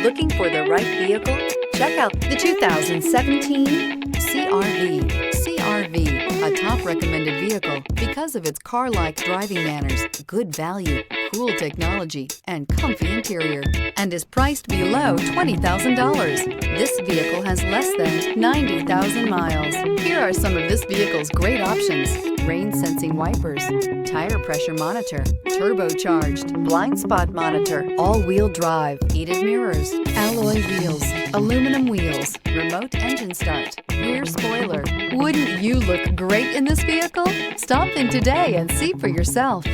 Looking for the right vehicle? Check out the 2017 CR-V. CR-V, a top recommended vehicle because of its car-like driving manners, good value, cool technology, and comfy interior, and is priced below $20,000. This vehicle has less than 90,000 miles. Here are some of this vehicle's great options: rain sensing wipers, tire pressure monitor, turbocharged, blind spot monitor, all-wheel drive, heated mirrors, alloy wheels, aluminum wheels, remote engine start, rear spoiler. Wouldn't you look great in this vehicle? Stop in today and see for yourself.